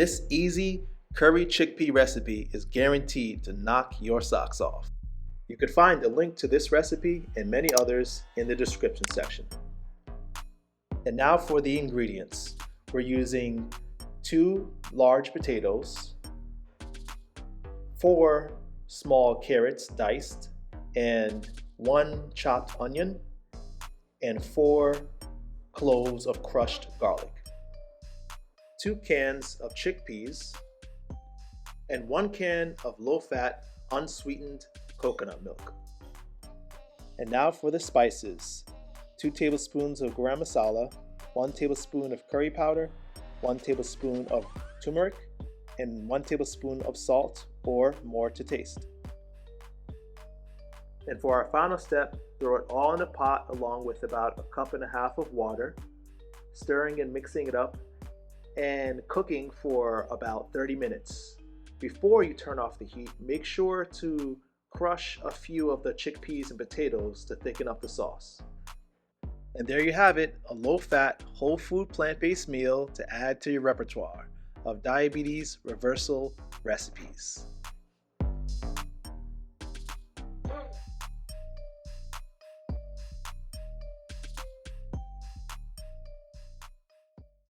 This easy curry chickpea recipe is guaranteed to knock your socks off. You can find a link to this recipe and many others in the description section. And now for the ingredients. We're using 2 large potatoes, 4 small carrots diced, and 1 chopped onion, and 4 cloves of crushed garlic, 2 cans of chickpeas, and 1 can of low-fat, unsweetened coconut milk. And now for the spices. 2 tablespoons of garam masala, 1 tablespoon of curry powder, 1 tablespoon of turmeric, and 1 tablespoon of salt or more to taste. And for our final step, throw it all in a pot along with about 1.5 cups of water, stirring and mixing it up and cooking for about 30 minutes. Before you turn off the heat, make sure to crush a few of the chickpeas and potatoes to thicken up the sauce. And there you have it, a low-fat, whole food plant-based meal to add to your repertoire of diabetes reversal recipes.